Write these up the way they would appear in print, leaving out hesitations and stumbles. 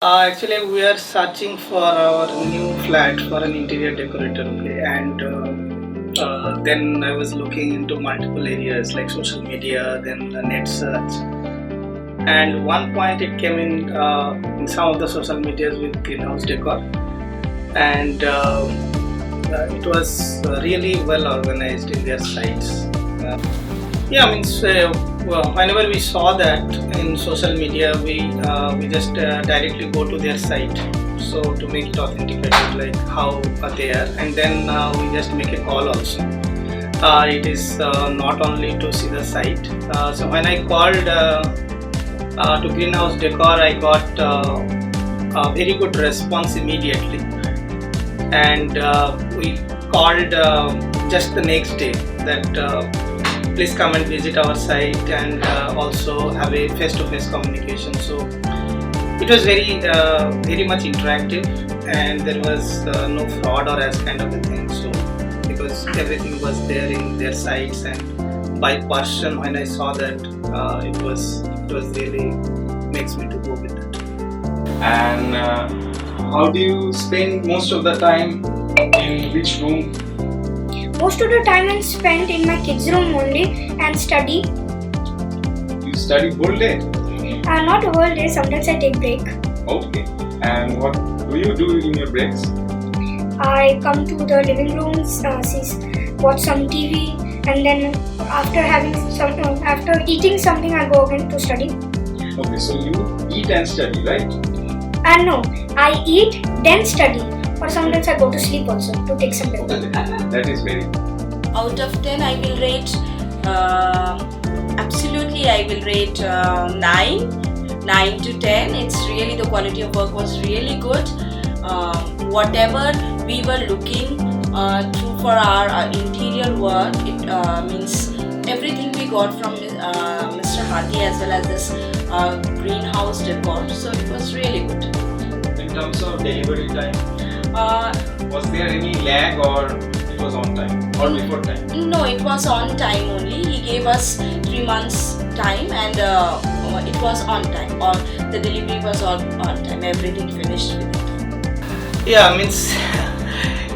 Actually, we are searching for our new flat for an interior decorator, okay? And then I was looking into multiple areas like social media, then the net search, and one point it came in some of the social medias with greenhouse decor, and it was really well organized in their sites. Yeah, means whenever we saw that in social media, we just directly go to their site. So to make it authenticated, like how they are, and then we just make a call also. It is not only to see the site. So when I called to Greenhouse Decor, I got a very good response immediately, and we called just the next day that. Please come and visit our site and also have a face-to-face communication. So it was very much interactive, and there was no fraud or as kind of a thing. So because everything was there in their sites, and by person when I saw that, it was really makes me to go with it. And how do you spend most of the time? In which room? Most of the time I spent in my kids' room only and study. You study whole day? Not a whole day, sometimes I take break. Okay. And what do you do in your breaks? I come to the living rooms, watch some TV, and then after eating something I go again to study. Okay, so you eat and study, right? No, I eat then study. Or sometimes I go to sleep also to take some break. That is very good. Out of 10 I will rate, absolutely I will rate 9 to 10. It's really, the quality of work was really good. Whatever we were looking through for our interior work, it means everything we got from Mr. Hathi as well as this greenhouse decor, so it was really good. In terms of delivery time, was there any lag or it was on time or before time? No, it was on time only. He gave us 3 months time, and it was on time, or the delivery was on time. Everything finished with it. Yeah, means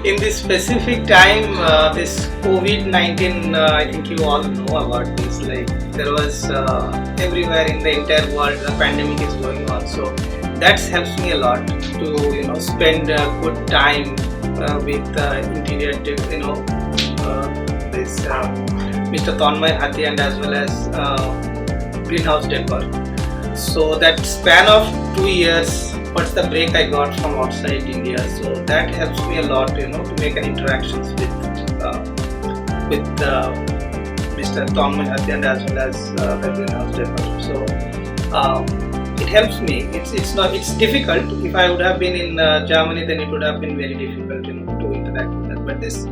in this specific time, this COVID-19, I think you all know about this. Like there was everywhere in the entire world, the pandemic is going on. So that helps me a lot to spend a good time with interior, this Mr. Tanmay Hathi and as well as greenhouse decor. So that span of 2 years, what's the break I got from outside India? So that helps me a lot, to make an interactions with Mr. Tanmay Hathi and as well as the greenhouse decor. So. It helps me. It's difficult. If I would have been in Germany, then it would have been very difficult, to interact with that. But this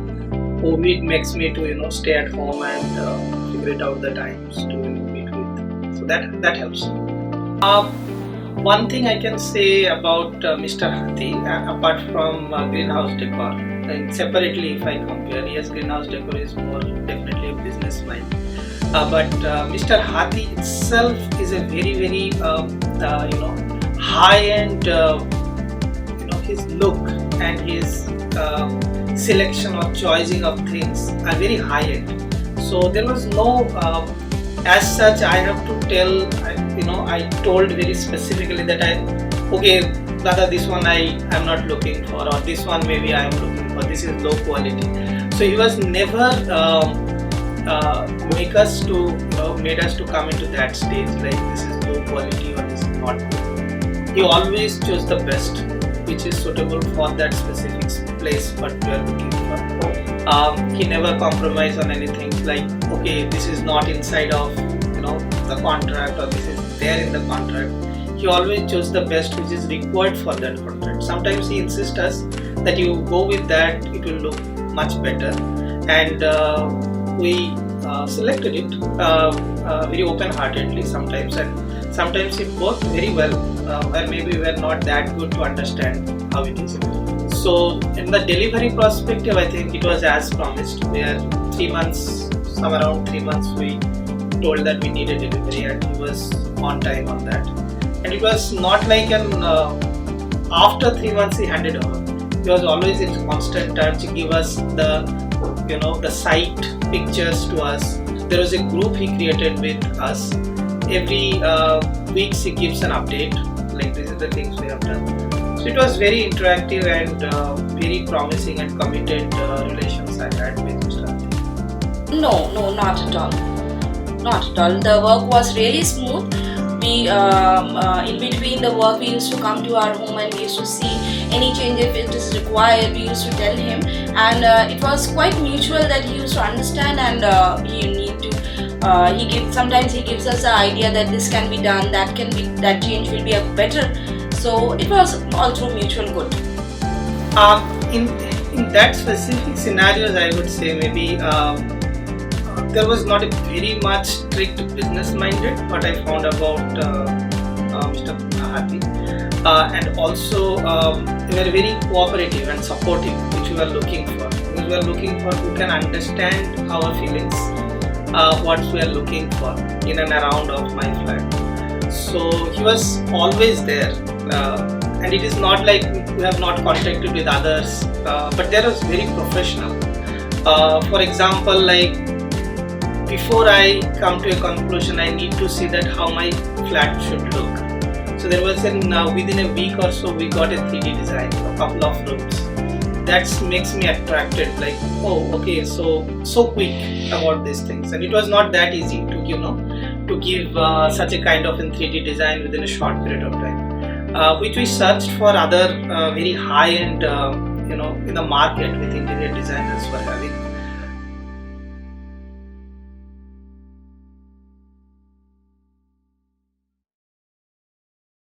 COVID makes me to stay at home and figure it out the times to meet with. So that helps. One thing I can say about Mr. Hathi, apart from greenhouse decor, and separately if I compare, yes, greenhouse decor is more definitely a business mind. But Mr. Hathi itself is a very high-end, his look and his selection or choosing of things are very high-end. So there was no, as such, I have to tell, I told very specifically that okay, Dada, this one I am not looking for, or this one maybe I am looking for, this is low quality. So he was never made us to come into that stage like this is low quality or this is not good. He always chose the best which is suitable for that specific place what we are looking for. He never compromised on anything like okay, this is not inside of the contract or this is there in the contract. He always chose the best which is required for that contract. Sometimes he insists us that you go with that, it will look much better, and we selected it very open-heartedly sometimes, and sometimes it worked very well, where maybe we were not that good to understand how it is. So in the delivery perspective, I think it was as promised, where 3 months, somewhere around 3 months we told that we need a delivery, and he was on time on that. And it was not like an after 3 months he handed over. He was always in constant touch. He gave us the site pictures to us. There was a group he created with us. Every weeks he gives an update, like this is the things we have done. So it was very interactive and very promising and committed relations I had with Mr. Atif. No, not at all. Not at all. The work was really smooth. We, in between the work, we used to come to our home and we used to see any change if it is required. We used to tell him, and it was quite mutual that he used to understand, and sometimes he gives us the idea that this can be done, that change will be a better. So it was all through mutual good. In that specific scenarios, I would say maybe there was not a very much strict business minded what I found about Mr. Atif, and also they were very cooperative and supportive, which we were looking for. We were looking for who can understand our feelings, what we are looking for in and around of my flat. So he was always there, and it is not like we have not contacted with others, but there was very professional. For example, like before I come to a conclusion, I need to see that how my flat should look. So there was within a week or so we got a 3D design for a couple of rooms. That makes me attracted, like, oh okay, so quick about these things. And it was not that easy to give such a kind of a 3D design within a short period of time, which we searched for other very high end in the market with interior designers were